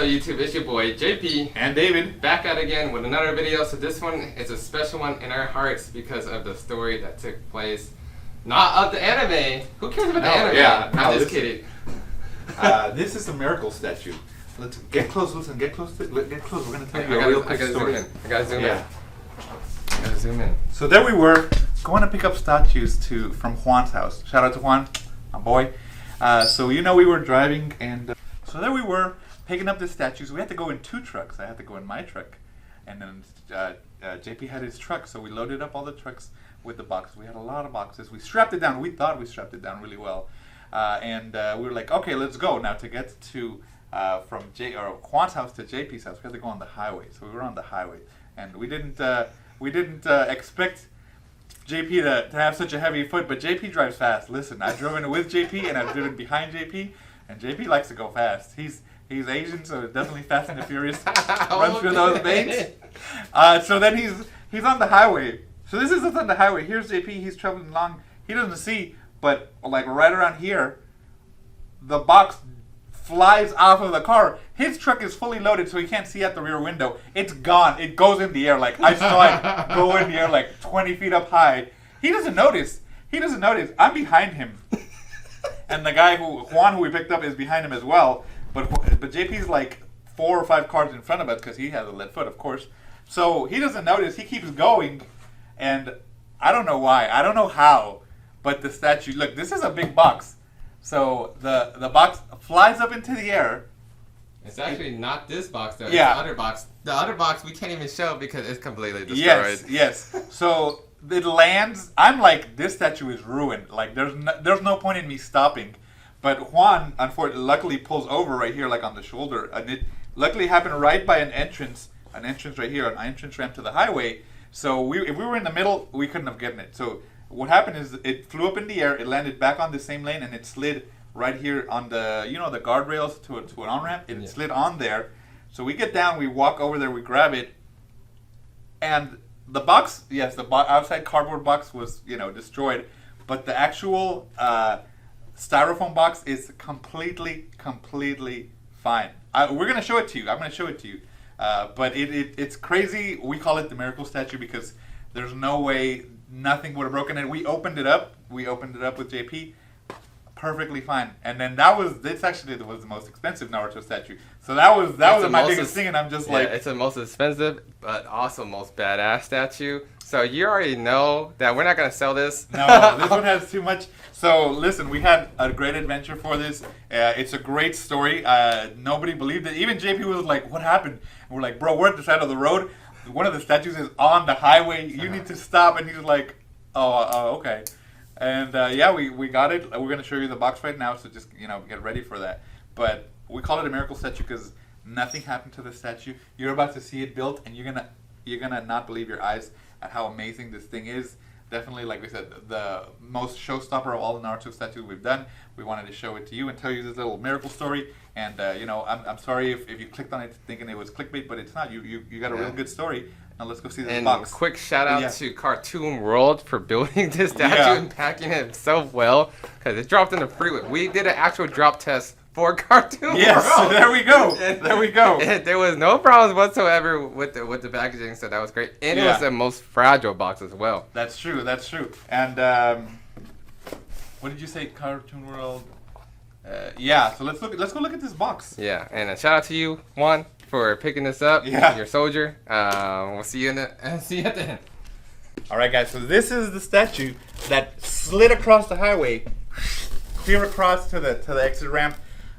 up YouTube? It's your boy JP and David back at again with another video. So this one is a special one in our hearts because of the story that took place. Not of the anime. Who cares about the anime? Yeah, I'm just kidding. This is a miracle statue. Let's get close. Listen, get close. Get close. We're gonna tell you a real quick story. I gotta zoom in. I gotta zoom in. So there we were, going to pick up statues from Juan's house. Shout out to Juan, my boy. So we were driving, and so there we were picking up the statues. We had to go in 2 trucks. I had to go in my truck, and then JP had his truck. So we loaded up all the trucks with the boxes. We had a lot of boxes. We strapped it down. We thought we strapped it down really well, and we were like, okay, let's go now. To get to from Juan's house to JP's house, we had to go on the highway. So we were on the highway, and we didn't expect JP to have such a heavy foot, but JP drives fast. Listen, I've driven with JP and I've driven behind JP, and JP likes to go fast. He's Asian, so definitely Fast and the Furious runs through those veins. So then he's on the highway. So this is on the highway. Here's JP. He's traveling along. He doesn't see, but like right around here, the box flies off of the car. His truck is fully loaded, so he can't see out the rear window. It's gone. It goes in the air. Like I saw it go in the air like 20 feet up high. He doesn't notice. I'm behind him, and the guy Juan, who we picked up, is behind him as well. But JP's like 4 or 5 cars in front of us because he has a lead foot, of course. So he doesn't notice. He keeps going, and I don't know why. I don't know how, but the statue. Look, this is a big box. So the box flies up into the air. It's actually not this box though. Yeah. It's the other box. The other box we can't even show because it's completely destroyed. Yes. So it lands. I'm like, this statue is ruined. Like there's no point in me stopping. But Juan, unfortunately, luckily pulls over right here, like on the shoulder, and it luckily happened right by an entrance right here, an entrance ramp to the highway. So if we were in the middle, we couldn't have gotten it. So what happened is it flew up in the air, it landed back on the same lane, and it slid right here on the the guardrails to an on-ramp. It slid on there. So we get down, we walk over there, we grab it, and the box, yes, the outside cardboard box was destroyed, but the actual styrofoam box is completely fine. We're gonna show it to you. I'm gonna show it to you. But it's crazy. We call it the miracle statue because there's no way nothing would have broken it. We opened it up with JP, perfectly fine. And then this actually was the most expensive Naruto statue. So that was my biggest thing, and I'm just like, it's the most expensive, but also most badass statue. So you already know that we're not gonna sell this. No, this one has too much. So listen, we had a great adventure for this. It's a great story. Nobody believed it. Even JP was like, "What happened?" And we're like, "Bro, we're at the side of the road. One of the statues is on the highway. You need to stop." And he's like, "Oh, okay." And we got it. We're gonna show you the box right now, so just get ready for that. But we call it a miracle statue because nothing happened to the statue. You're about to see it built, and you're gonna not believe your eyes at how amazing this thing is. Definitely, like we said, the most showstopper of all the Naruto statues we've done. We wanted to show it to you and tell you this little miracle story. And I'm sorry if you clicked on it thinking it was clickbait, but it's not. You got a real good story. Now let's go see this box. And quick shout out to Cartoon World for building this statue and packing it so well because it dropped in the freeway. We did an actual drop test for Cartoon World. Yes, there we go. There we go. And there was no problems whatsoever with the packaging, so that was great. And it was the most fragile box as well. That's true. And what did you say, Cartoon World? So let's go look at this box. Yeah, and a shout out to you, Juan, for picking this up. Yeah. Your soldier. We'll see you at the end. All right, guys. So this is the statue that slid across the highway, clear across to the exit ramp.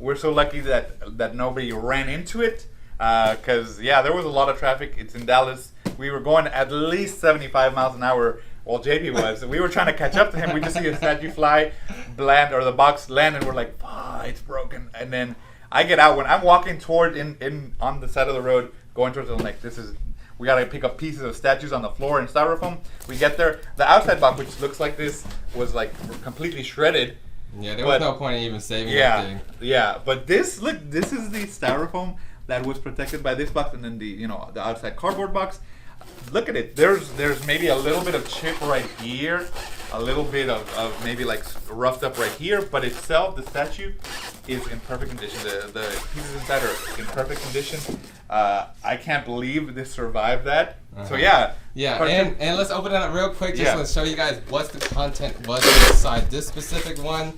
We're so lucky that nobody ran into it, because there was a lot of traffic. It's in Dallas. We were going at least 75 miles an hour. Well, JP was. We were trying to catch up to him. We just see a statue land, or the box land, and we're like, it's broken. And then I get out when I'm walking toward on the side of the road, going towards it. I'm like, we gotta pick up pieces of statues on the floor in styrofoam. We get there. The outside box, which looks like this, was like completely shredded. Yeah, there was no point in even saving anything. Yeah, but this is the styrofoam that was protected by this box, and then the outside cardboard box. Look at it. There's maybe a little bit of chip right here, a little bit of maybe like roughed up right here, but itself, the statue, is in perfect condition. The pieces inside are in perfect condition. I can't believe this survived that. So yeah. Yeah, and let's open it up real quick just to show you guys what the content was inside this specific one.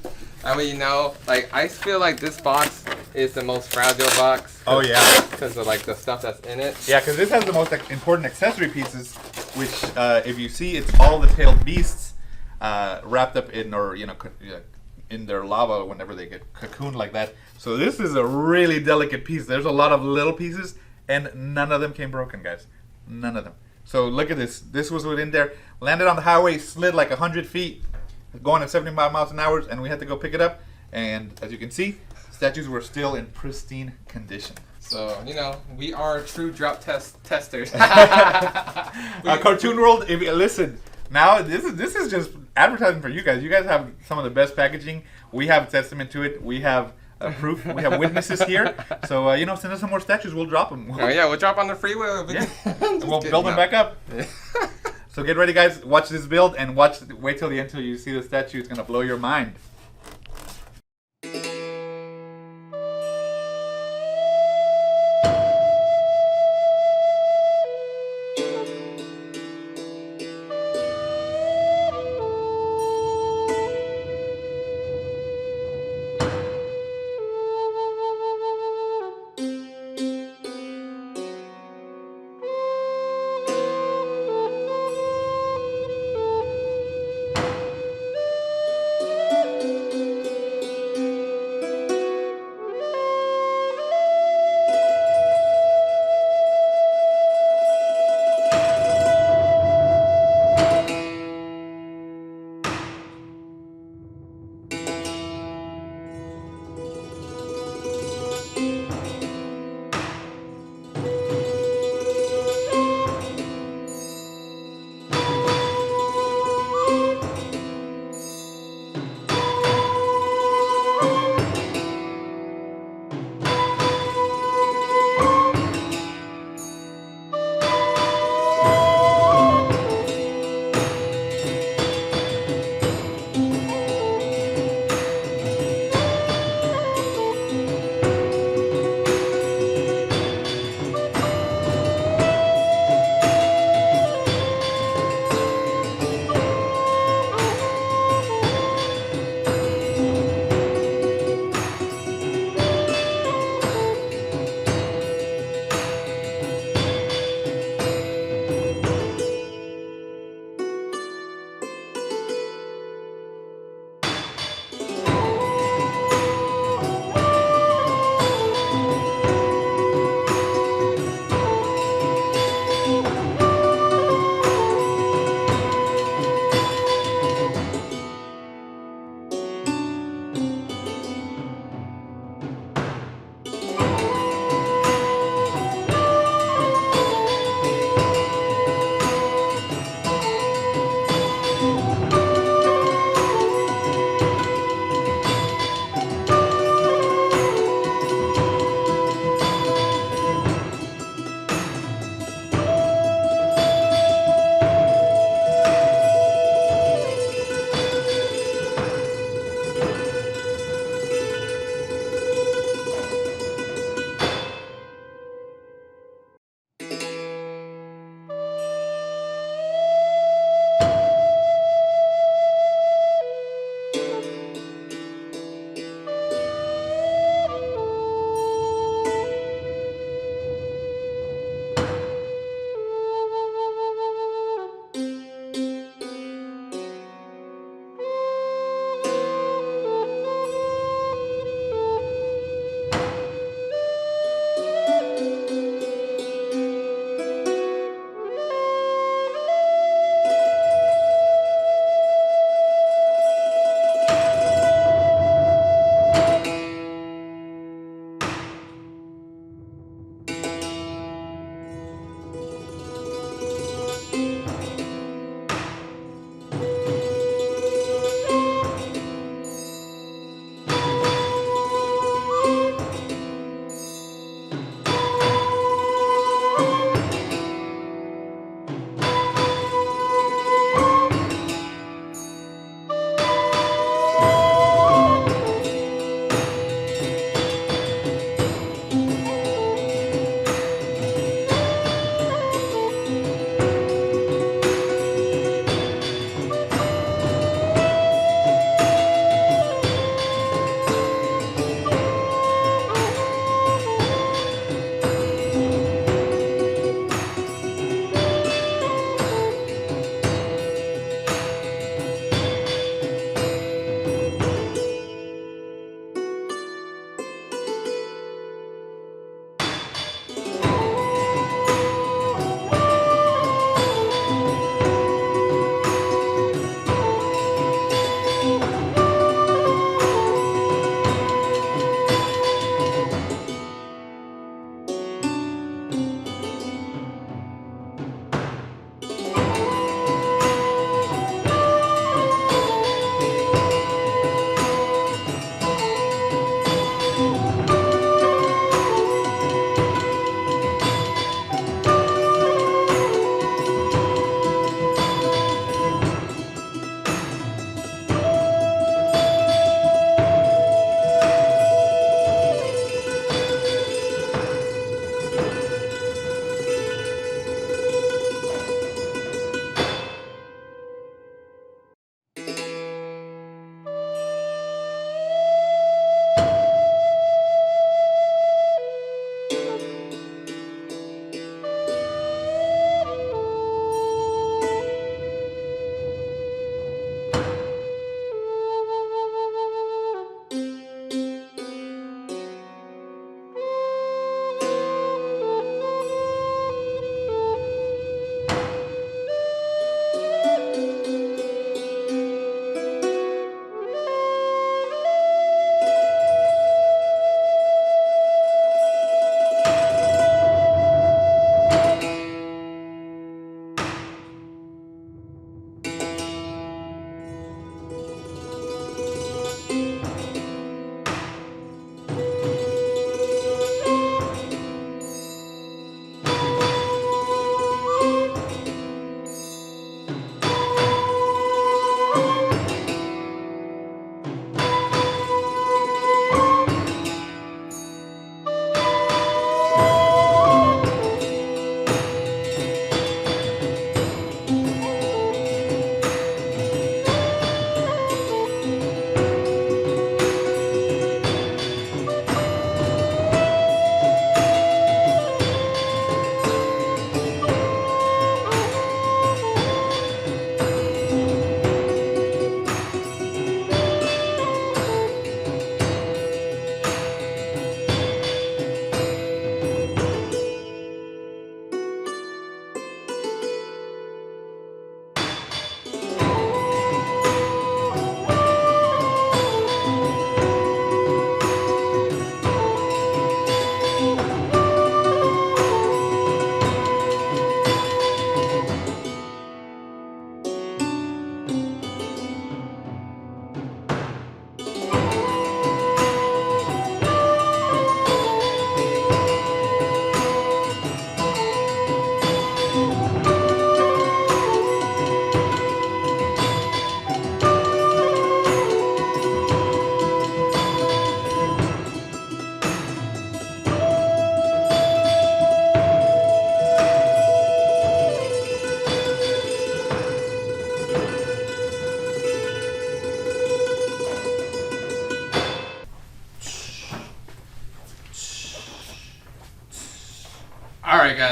I mean, you know, like I feel like this box is the most fragile box. Oh yeah. Because of like the stuff that's in it. Yeah, because this has the most important accessory pieces, which if you see, it's all the tailed beasts wrapped up in, or you know, in their lava whenever they get cocooned like that. So this is a really delicate piece. There's a lot of little pieces, and none of them came broken, guys. None of them. So look at this. This was within there. Landed on the highway, slid like 100 feet, going at 75 miles an hour, and we had to go pick it up. And as you can see, statues were still in pristine condition. So, you know, we are true drop testers. Cartoon World, if you listen, now this is just advertising for you guys. You guys have some of the best packaging. We have a testament to it. We have proof. We have witnesses here. So, you know, send us some more statues. We'll drop them. Oh, yeah, we'll drop on the freeway. We'll build them back up. So get ready, guys. Watch this build and wait till the end till you see the statue. It's going to blow your mind.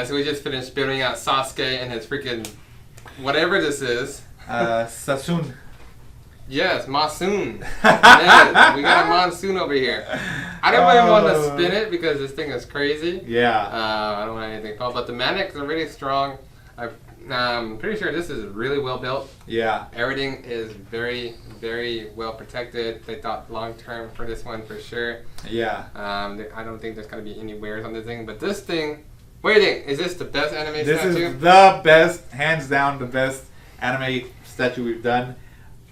guys, we just finished building out Sasuke and his freaking whatever this is. Sasune. Yes, monsoon. Yes, we got a monsoon over here. I don't really want to spin it because this thing is crazy. Yeah. I don't want anything fall, but the manics are really strong. I'm pretty sure this is really well built. Yeah. Everything is very, very well protected. They thought long term for this one for sure. Yeah. I don't think there's going to be any wears on this thing, but this thing, what do you think? Is this the best anime statue? This is the best, hands down, the best anime statue we've done.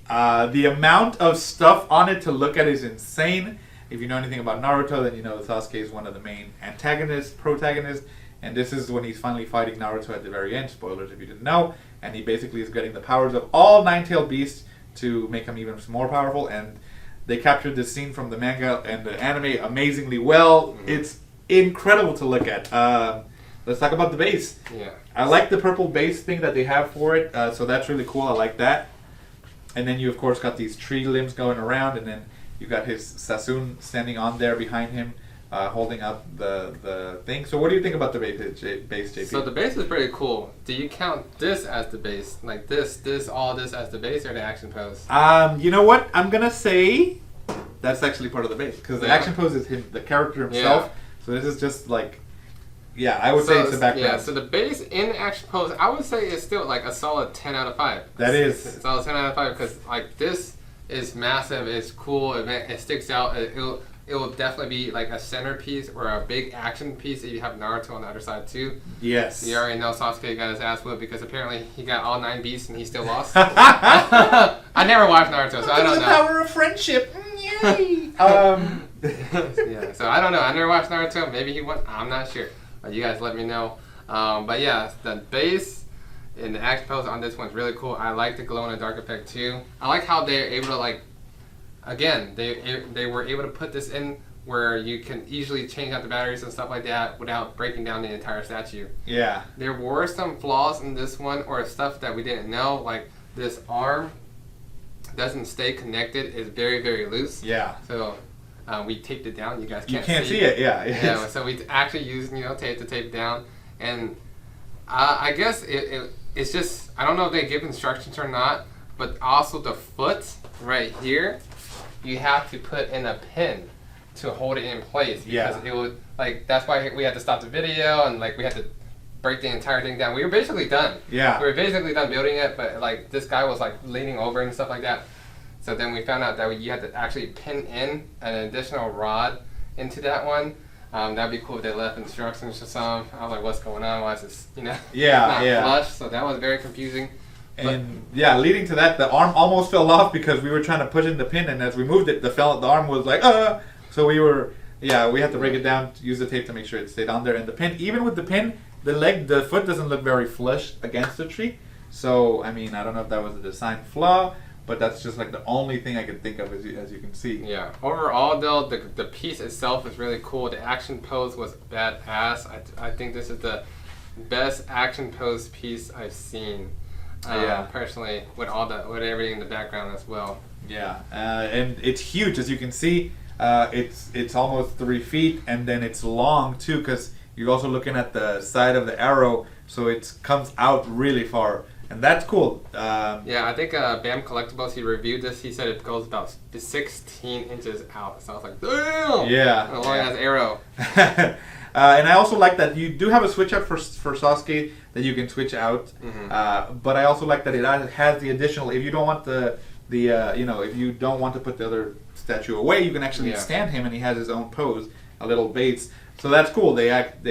The amount of stuff on it to look at is insane. If you know anything about Naruto, then you know that Sasuke is one of the main protagonists, and this is when he's finally fighting Naruto at the very end. Spoilers if you didn't know. And he basically is getting the powers of all nine-tailed beasts to make him even more powerful. And they captured this scene from the manga and the anime amazingly well. Mm-hmm. It's incredible to look at. Let's talk about the base. Yeah. I like the purple base thing that they have for it, so that's really cool. I like that. And then you, of course, got these tree limbs going around, and then you got his Sasune standing on there behind him, holding up the thing. So what do you think about the base, JP? So the base is pretty cool. Do you count this as the base? Like all this as the base, or the action pose? You know what? I'm going to say that's actually part of the base, because the action pose is the character himself. Yeah. So this is just like... Yeah, I would say it's the background. Yeah, so the base in the action pose, I would say is still like a solid 10 out of 5. That is. It's a solid 10 out of 5 because like this is massive, it's cool, it sticks out. It will definitely be like a centerpiece or a big action piece if you have Naruto on the other side too. Yes. You already know Sasuke got his ass whipped because apparently he got all 9 beasts and he still lost. I never watched Naruto, so I don't know. The power of friendship. Yay! Yeah, so I don't know. I never watched Naruto. Maybe he won. I'm not sure. You guys let me know. But yeah, the base and the action pose on this one's really cool. I like the glow in the dark effect too. I like how they're able to like, again, they were able to put this in where you can easily change out the batteries and stuff like that without breaking down the entire statue. Yeah. There were some flaws in this one or stuff that we didn't know, like this arm doesn't stay connected. It's very, very loose. Yeah. So we taped it down. You guys can't see it. Yeah. So we actually used tape to tape down, and I guess it's just I don't know if they give instructions or not, but also the foot right here, you have to put in a pin to hold it in place because it would that's why we had to stop the video and we had to break the entire thing down. We were basically done. Yeah. We were basically done building it, but this guy was leaning over and stuff like that. So then we found out that you had to actually pin in an additional rod into that one. That'd be cool if they left instructions or something. I was like, what's going on? Why is this, not flush? So that was very confusing. And leading to that, the arm almost fell off because we were trying to push in the pin, and as we moved it, the arm was like, So we had to break it down, use the tape to make sure it stayed on there. And the pin, even with the pin, the foot doesn't look very flush against the tree. So, I mean, I don't know if that was a design flaw, but that's just the only thing I could think of as you can see. Yeah. Overall, though, the piece itself is really cool. The action pose was badass. I think this is the best action pose piece I've seen. Personally, with everything in the background as well. Yeah. And it's huge, as you can see. It's almost 3 feet, and then it's long too, because you're also looking at the side of the arrow, so it comes out really far. And that's cool. I think BAM Collectibles, he reviewed this. He said it goes about 16 inches out. So I was like, damn! Yeah. A long-ass arrow. And I also like that you do have a switch up for Sasuke that you can switch out. Mm-hmm. But I also like that it has the additional, if you don't want if you don't want to put the other statue away, you can actually stand him and he has his own pose, a little base. So that's cool. They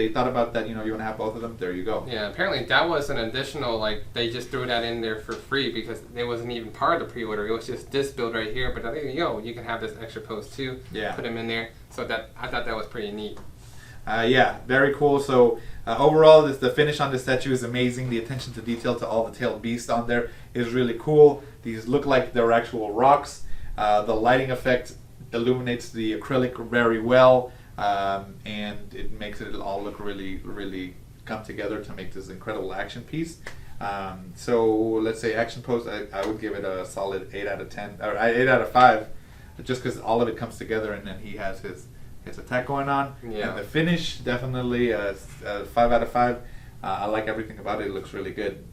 thought about that. You want to have both of them. There you go. Yeah. Apparently that was an additional. They just threw that in there for free because it wasn't even part of the pre-order. It was just this build right here. But I think you can have this extra pose too. Yeah. Put them in there. So I thought that was pretty neat. Very cool. So overall, the finish on the statue is amazing. The attention to detail to all the tailed beasts on there is really cool. These look like they're actual rocks. The lighting effect illuminates the acrylic very well. And it makes it all look really, really come together to make this incredible action piece. So let's say action pose, I would give it a solid 8 out of 10, or 8 out of 5, just because all of it comes together, and then he has his attack going on. Yeah. And the finish, definitely a 5 out of 5. I like everything about it. It looks really good.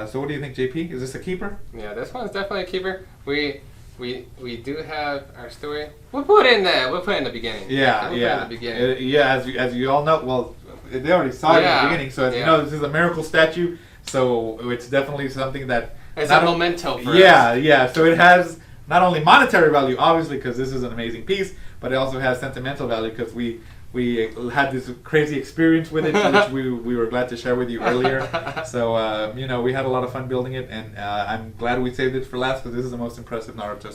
So what do you think, JP? Is this a keeper? Yeah, this one's definitely a keeper. We do have our story. We'll put it in there. We'll put it in the beginning. Yeah, we'll yeah. Put it in the beginning. As you all know, well, they already saw it in the beginning. So as you know, this is a miracle statue. So it's definitely something that it's a memento for us. Yeah. So it has not only monetary value, obviously, because this is an amazing piece, but it also has sentimental value because we had this crazy experience with it, which we were glad to share with you earlier. So, we had a lot of fun building it, and I'm glad we saved it for last because this is the most impressive Naruto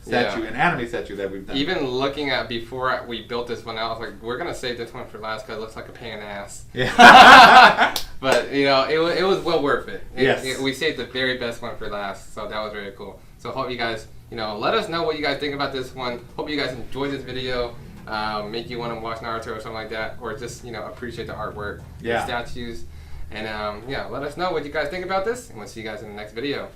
statue, an anime statue that we've done. Even looking at before we built this one out, I was like, we're going to save this one for last because it looks like a pain in the ass. Yeah. But, it was well worth it. Yes. We saved the very best one for last, so that was very cool. So hope you guys, let us know what you guys think about this one. Hope you guys enjoyed this video. Make you want to watch Naruto or something like that, or just appreciate the artwork, the statues, and let us know what you guys think about this, and we'll see you guys in the next video.